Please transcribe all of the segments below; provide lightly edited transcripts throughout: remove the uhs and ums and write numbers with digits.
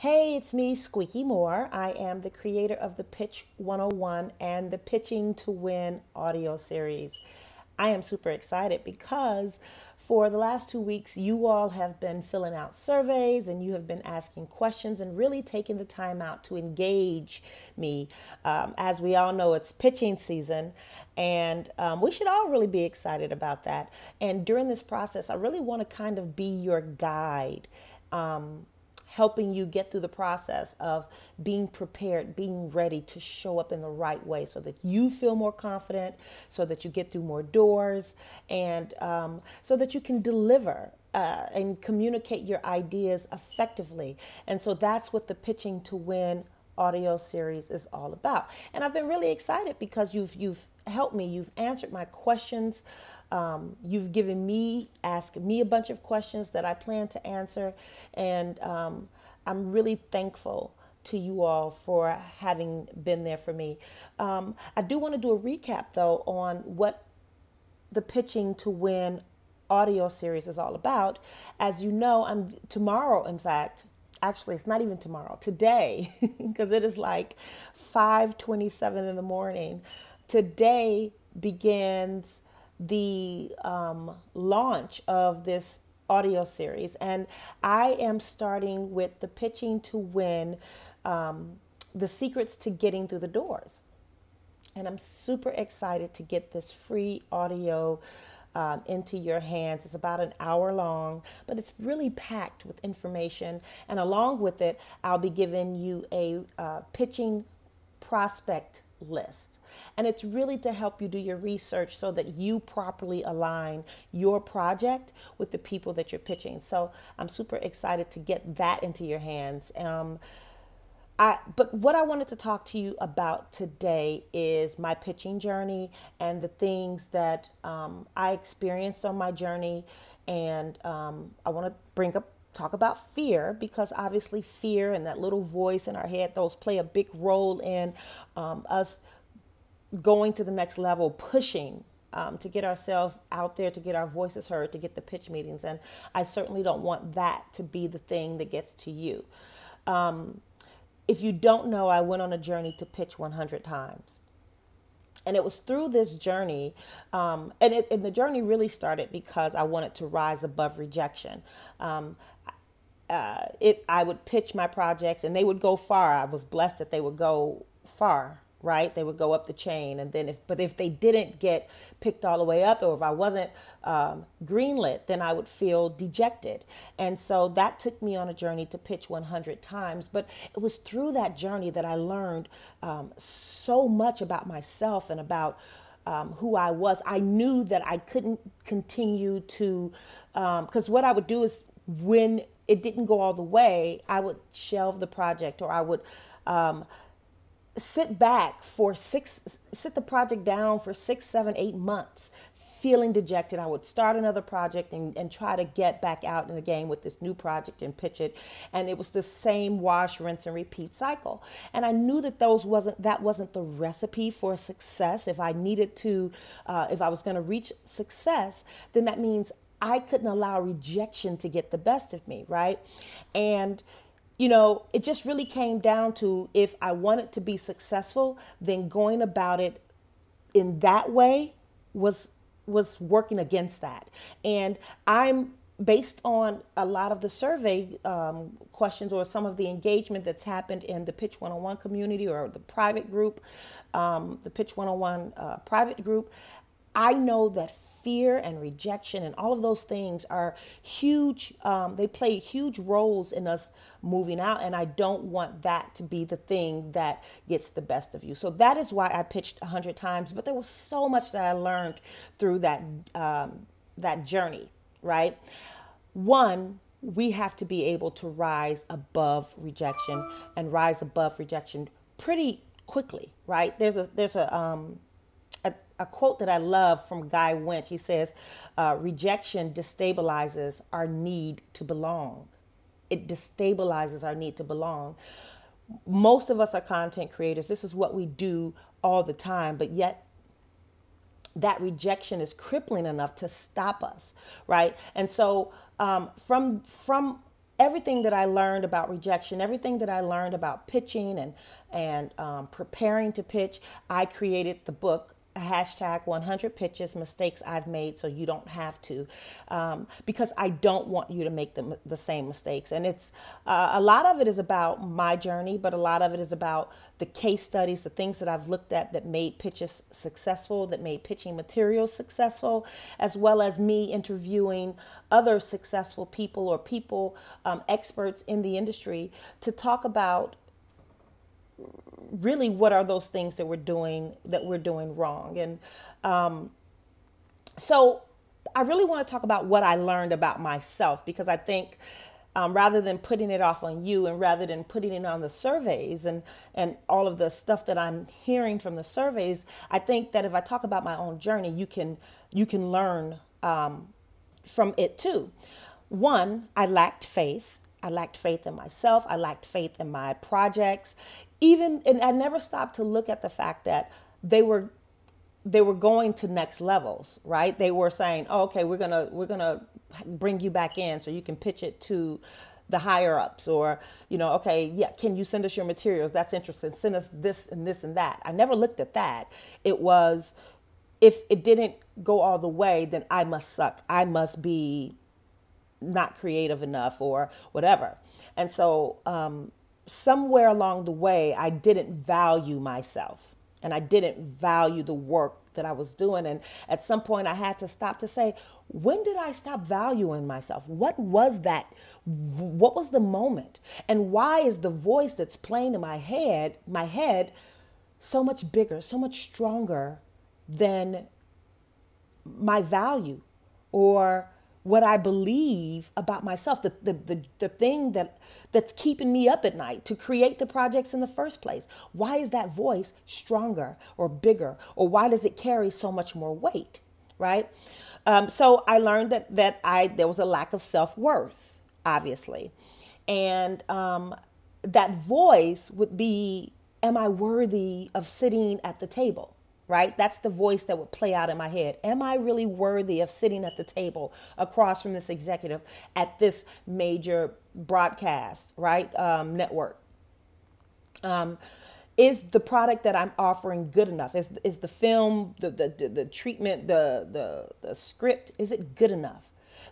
Hey, it's me, Squeaky Moore. I am the creator of the Pitch 101 and the Pitching to Win audio series. I am super excited because for the last 2 weeks, you all have been filling out surveys and you have been asking questions and really taking the time out to engage me. As we all know, it's pitching season, and we should all really be excited about that. And during this process, I really want to kind of be your guide. Helping you get through the process of being prepared, being ready to show up in the right way so that you feel more confident, so that you get through more doors, and so that you can deliver and communicate your ideas effectively. And so that's what the Pitching to Win audio series is all about. And I've been really excited because you've helped me, you've answered my questions. You've asked me a bunch of questions that I plan to answer, and I'm really thankful to you all for having been there for me. I do want to do a recap, though, on what the Pitching to Win audio series is all about. As you know, I'm tomorrow, in fact. Actually, it's not even tomorrow, today, because it is like 5:27 in the morning. Today begins the launch of this audio series, and I am starting with the Pitching to Win, the secrets to getting through the doors. And I'm super excited to get this free audio into your hands. It's about an hour long, but it's really packed with information. And along with it, I'll be giving you a pitching prospect list. And it's really to help you do your research so that you properly align your project with the people that you're pitching. So I'm super excited to get that into your hands. But what I wanted to talk to you about today is my pitching journey and the things that I experienced on my journey. And I want to talk about fear, because obviously fear and that little voice in our head, those play a big role in us going to the next level, pushing to get ourselves out there, to get our voices heard, to get the pitch meetings. And I certainly don't want that to be the thing that gets to you. If you don't know, I went on a journey to pitch 100 times. And it was through this journey, and the journey really started because I wanted to rise above rejection. I would pitch my projects and they would go far. I was blessed that they would go far, right? They would go up the chain. And then if they didn't get picked all the way up, or if I wasn't greenlit, then I would feel dejected. And so that took me on a journey to pitch 100 times. But it was through that journey that I learned so much about myself and about who I was. I knew that I couldn't continue to, because what I would do is, when it didn't go all the way, I would shelve the project, or I would sit the project down for 6, 7, 8 months, feeling dejected. I would start another project and try to get back out in the game with this new project and pitch it. And it was the same wash, rinse, and repeat cycle. And I knew that that wasn't the recipe for success. If I needed to, if I was going to reach success, then that means I couldn't allow rejection to get the best of me, right? And it just really came down to, if I wanted to be successful, then going about it in that way was working against that. And I'm based on a lot of the survey questions, or some of the engagement that's happened in the Pitch 101 community, or the private group, the Pitch 101 private group. I know that fear and rejection and all of those things are huge. They play huge roles in us moving out. And I don't want that to be the thing that gets the best of you. So that is why I pitched 100 times. But there was so much that I learned through that journey, right? One, we have to be able to rise above rejection, and rise above rejection pretty quickly, right? There's a quote that I love from Guy Winch. He says, rejection destabilizes our need to belong. It destabilizes our need to belong. Most of us are content creators. This is what we do all the time, but yet that rejection is crippling enough to stop us, right? And so from everything that I learned about rejection, everything that I learned about pitching and preparing to pitch, I created the book, hashtag 100 pitches mistakes I've made so you don't have to, because I don't want you to make the same mistakes. And it's a lot of it is about my journey, but a lot of it is about the case studies, the things that I've looked at that made pitches successful, that made pitching materials successful, as well as me interviewing other successful people or people, experts in the industry, to talk about really what are those things that we're doing wrong. And so I really want to talk about what I learned about myself, because I think rather than putting it off on you, and rather than putting it on the surveys and all of the stuff that I'm hearing from the surveys, I think that if I talk about my own journey, you can learn from it too. One, I lacked faith. I lacked faith in myself. I lacked faith in my projects. And I never stopped to look at the fact that they were going to next levels, right? They were saying, oh, okay, we're gonna bring you back in so you can pitch it to the higher ups, or, okay, yeah, can you send us your materials? That's interesting. Send us this and this and that. I never looked at that. It was, if it didn't go all the way, then I must suck. I must be not creative enough or whatever. And so somewhere along the way, I didn't value myself, and I didn't value the work that I was doing. And at some point I had to stop to say, when did I stop valuing myself? What was that? What was the moment? And why is the voice that's playing in my head so much bigger, so much stronger than my value or what I believe about myself, the thing that's keeping me up at night to create the projects in the first place? Why is that voice stronger or bigger, or why does it carry so much more weight, right? So I learned that there was a lack of self-worth, obviously, and that voice would be, am I worthy of sitting at the table? Right? That's the voice that would play out in my head. Am I really worthy of sitting at the table across from this executive at this major broadcast, right? Network? Is the product that I'm offering good enough? Is the film, the treatment, the script, is it good enough?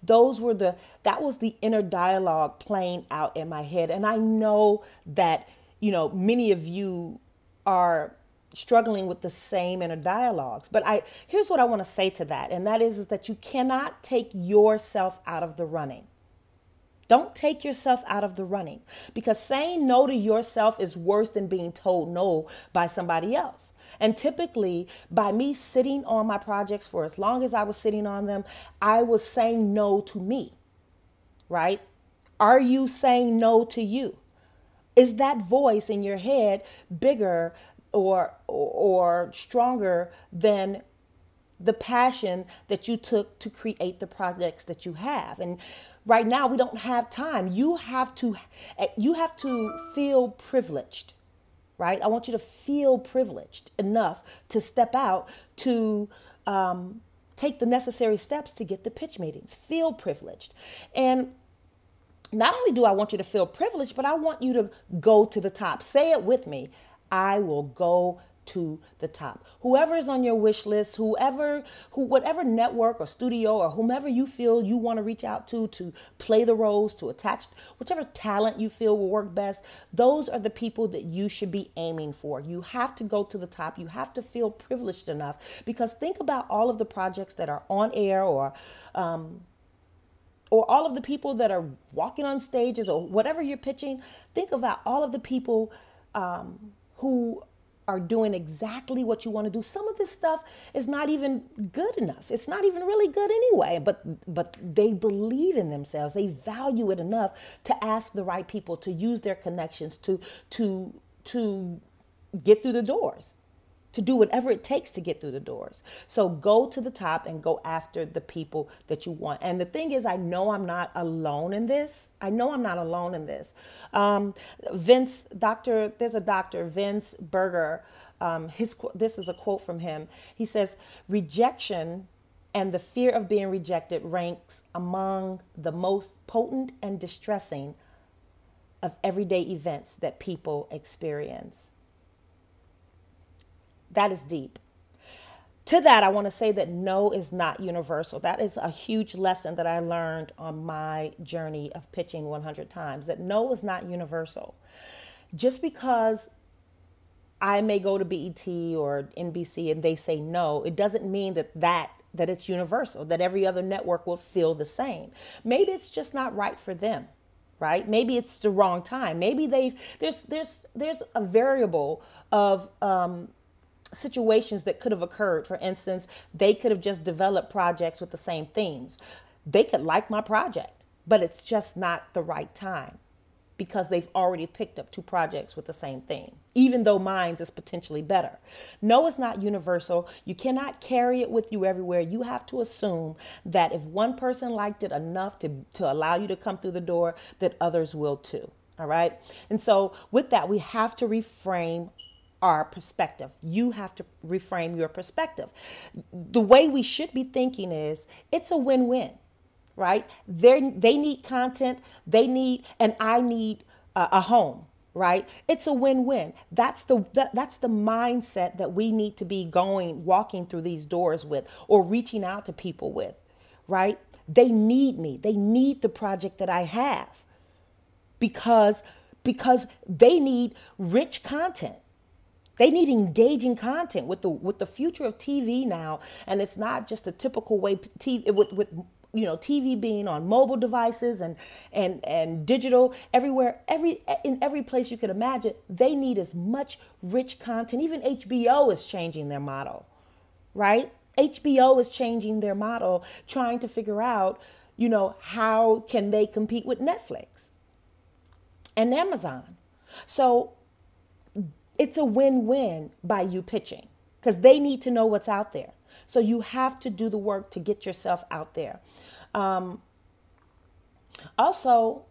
That was the inner dialogue playing out in my head. And I know that, many of you are struggling with the same inner dialogues. But here's what I want to say to that. And that is that you cannot take yourself out of the running. Don't take yourself out of the running, because saying no to yourself is worse than being told no by somebody else. And typically, by me sitting on my projects for as long as I was sitting on them, I was saying no to me, right? Are you saying no to you? Is that voice in your head bigger or stronger than the passion that you took to create the projects that you have? And right now we don't have time. You have to feel privileged, right? I want you to feel privileged enough to step out to take the necessary steps to get the pitch meetings. Feel privileged. And not only do I want you to feel privileged, but I want you to go to the top. Say it with me. I will go to the top. Whoever is on your wish list, whatever network or studio or whomever you feel you want to reach out to play the roles, to attach whichever talent you feel will work best, those are the people that you should be aiming for. You have to go to the top. You have to feel privileged enough, because think about all of the projects that are on air, or all of the people that are walking on stages, or whatever you're pitching. Think about all of the people who are doing exactly what you want to do. Some of this stuff is not even good enough. It's not even really good anyway, but they believe in themselves. They value it enough to ask the right people, to use their connections to get through the doors, to do whatever it takes to get through the doors. So go to the top and go after the people that you want. And the thing is, I know I'm not alone in this. There's a doctor, Vince Berger. This is a quote from him. He says, rejection and the fear of being rejected ranks among the most potent and distressing of everyday events that people experience. That is deep. To that, I want to say that no is not universal. That is a huge lesson that I learned on my journey of pitching 100 times, that no is not universal. Just because I may go to BET or NBC and they say no, it doesn't mean that it's universal, that every other network will feel the same. Maybe it's just not right for them, right? Maybe it's the wrong time. Maybe there's a variable of situations that could have occurred. For instance, they could have just developed projects with the same themes. They could like my project, but it's just not the right time because they've already picked up 2 projects with the same theme, even though mine's is potentially better. No, it's not universal. You cannot carry it with you everywhere. You have to assume that if one person liked it enough to allow you to come through the door, that others will too. All right. And so with that, we have to reframe our perspective. You have to reframe your perspective. The way we should be thinking is it's a win-win, right? They need content, and I need a home, right? It's a win-win. That's the mindset that we need to be walking through these doors with, or reaching out to people with, right? They need me. They need the project that I have because they need rich content. They need engaging content with the future of TV now, and it's not just the typical way TV with TV being on mobile devices and digital everywhere, in every place you could imagine. They need as much rich content. Even HBO is changing their model, right? HBO is changing their model, trying to figure out, how can they compete with Netflix and Amazon. So it's a win-win by you pitching because they need to know what's out there. So you have to do the work to get yourself out there. Also,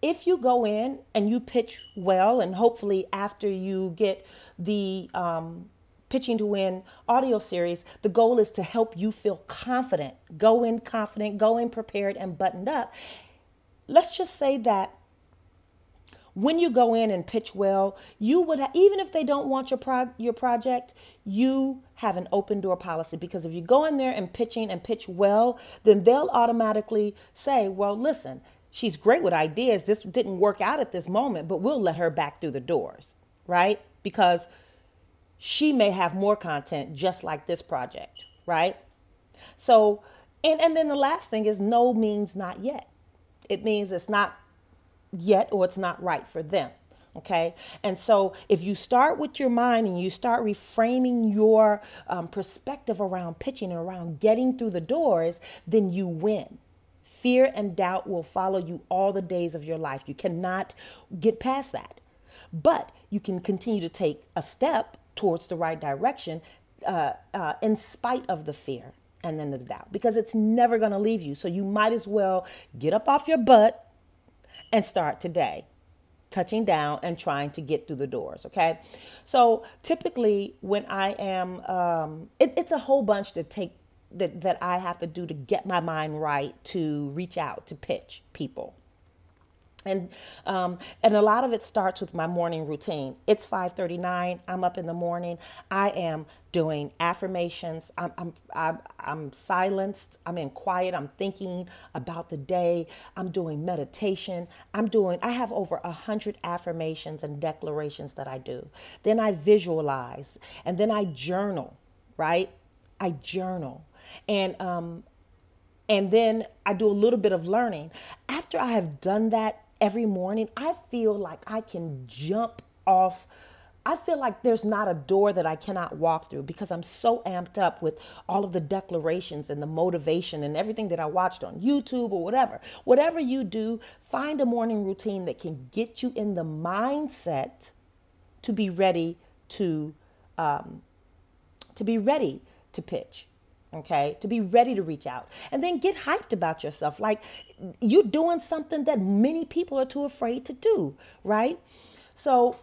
if you go in and you pitch well, and hopefully after you get the Pitching to Win audio series, the goal is to help you feel confident. Go in confident, go in prepared and buttoned up. Let's just say that when you go in and pitch well, you would even if they don't want your project, you have an open door policy, because if you go in there and pitch well, then they'll automatically say, well, listen, she's great with ideas. This didn't work out at this moment, but we'll let her back through the doors, right? Because she may have more content just like this project, right? So, and then the last thing is no means not yet. It means it's not yet, or it's not right for them. Okay. And so if you start with your mind and you start reframing your perspective around pitching and around getting through the doors, then you win. Fear and doubt will follow you all the days of your life. You cannot get past that, but you can continue to take a step towards the right direction in spite of the fear and then the doubt, because it's never going to leave you. So you might as well get up off your butt and start today, touching down and trying to get through the doors. Okay. So typically when I am, it's a whole bunch that I have to do to get my mind right to reach out to pitch people. And a lot of it starts with my morning routine. It's 5:39. I'm up in the morning. I am doing affirmations. I'm silenced. I'm in quiet. I'm thinking about the day. I'm doing meditation. I have over 100 affirmations and declarations that I do. Then I visualize, and then I journal, right? I journal. And then I do a little bit of learning. After I have done that every morning, I feel like I can jump off. I feel like there's not a door that I cannot walk through, because I'm so amped up with all of the declarations and the motivation and everything that I watched on YouTube or whatever. Whatever you do, find a morning routine that can get you in the mindset to be ready to pitch. Okay, to be ready to reach out, and then get hyped about yourself. Like you're doing something that many people are too afraid to do, right? So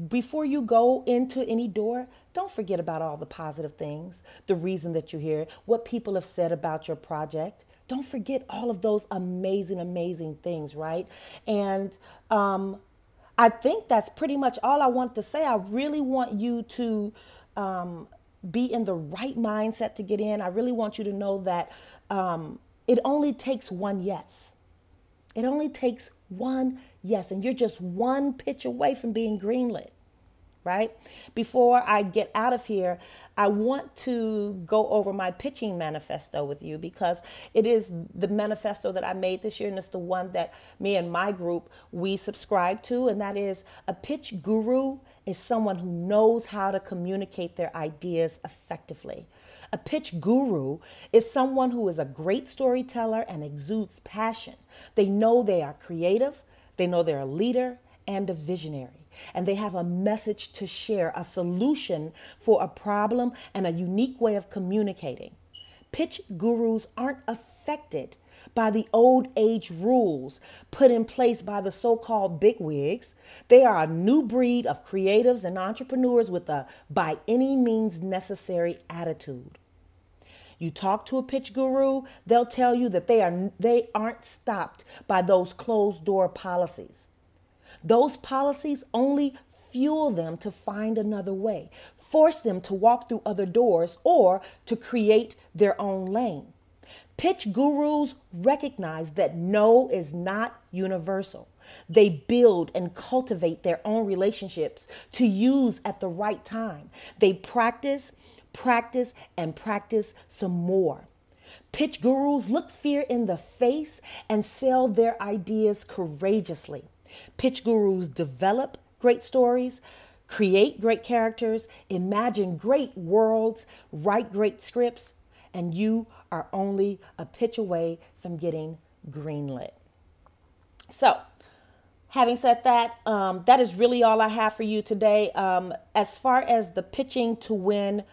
Before you go into any door, don't forget about all the positive things, the reason that you're here, what people have said about your project. Don't forget all of those amazing, amazing things, right? And I think that's pretty much all I want to say. I really want you to be in the right mindset to get in. I really want you to know that it only takes one yes. It only takes one yes, and you're just one pitch away from being greenlit, right? Before I get out of here, I want to go over my pitching manifesto with you, because it is the manifesto that I made this year, and it's the one that me and my group, we subscribe to, and that is: a pitch guru is someone who knows how to communicate their ideas effectively. A pitch guru is someone who is a great storyteller and exudes passion. They know they are creative, they know they're a leader and a visionary, and they have a message to share, a solution for a problem, and a unique way of communicating. Pitch gurus aren't affected by the old age rules put in place by the so-called bigwigs. They are a new breed of creatives and entrepreneurs with a by any means necessary attitude. You talk to a pitch guru, they'll tell you that they aren't stopped by those closed door policies. Those policies only fuel them to find another way, force them to walk through other doors, or to create their own lane. Pitch gurus recognize that no is not universal. They build and cultivate their own relationships to use at the right time. They practice, and practice some more. Pitch gurus look fear in the face and sell their ideas courageously. Pitch gurus develop great stories, create great characters, imagine great worlds, write great scripts, and you are only a pitch away from getting greenlit. So, having said that, that is really all I have for you today. As far as the Pitching to Win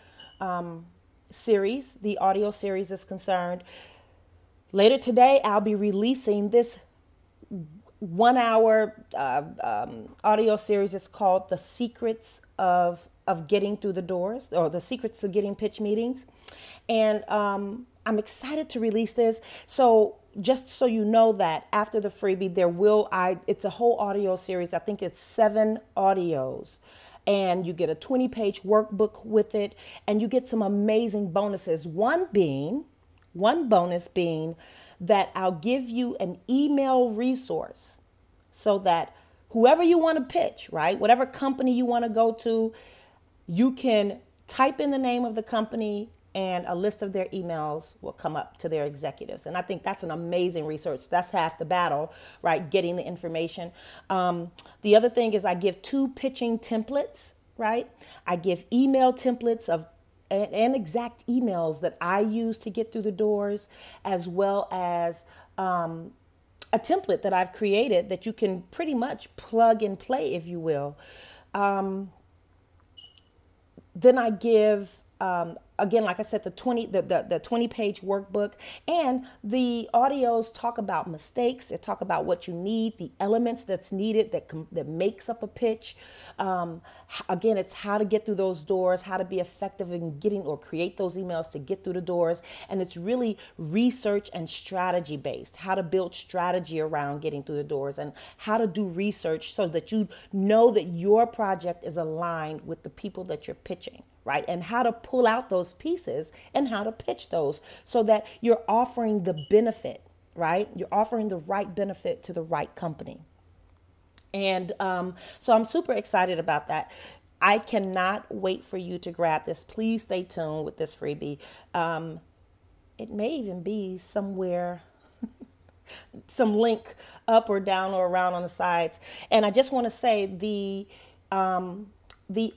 series, the audio series is concerned, later today I'll be releasing this 1 hour audio series. It's called The Secrets of Getting Through the Doors, or The Secrets of Getting Pitch Meetings. And I'm excited to release this. So just so you know that after the freebie, it's a whole audio series. I think it's 7 audios. And you get a 20-page workbook with it, and you get some amazing bonuses. One bonus being that I'll give you an email resource so that whoever you want to pitch, right, whatever company you want to go to, you can type in the name of the company and a list of their emails will come up to their executives. And I think that's an amazing research. That's half the battle, right? Getting the information. The other thing is I give 2 pitching templates, right? I give email templates and exact emails that I use to get through the doors, as well as a template that I've created that you can pretty much plug and play, if you will. Then I give, again, like I said, the 20-page workbook, and the audios talk about mistakes. It talk about what you need, the elements that's needed that makes up a pitch. Again, it's how to get through those doors, how to be effective in getting or create those emails to get through the doors. And it's really research and strategy based, how to build strategy around getting through the doors, and how to do research so that you know that your project is aligned with the people that you're pitching, right? And how to pull out those pieces and how to pitch those so that you're offering the benefit, right? You're offering the right benefit to the right company. And so I'm super excited about that. I cannot wait for you to grab this. Please stay tuned with this freebie. It may even be somewhere, some link up or down or around on the sides. And I just want to say the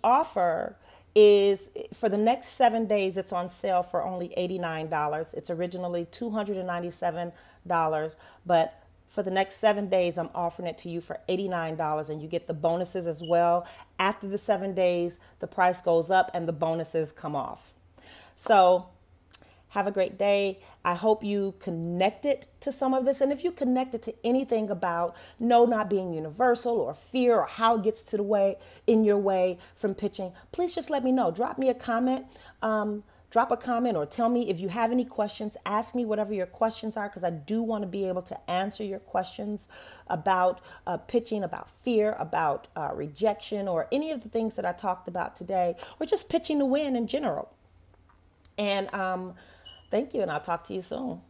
offer is for the next 7 days. It's on sale for only $89. It's originally $297, but for the next 7 days, I'm offering it to you for $89, and you get the bonuses as well. After the 7 days, the price goes up and the bonuses come off. So have a great day. I hope you connected to some of this. And if you connected to anything about no not being universal or fear or how it gets to the way in your way from pitching, please just let me know. Drop me a comment. Drop a comment or tell me if you have any questions. Ask me whatever your questions are, because I do want to be able to answer your questions about pitching, about fear, about rejection, or any of the things that I talked about today, or just pitching to win in general. And thank you, and I'll talk to you soon.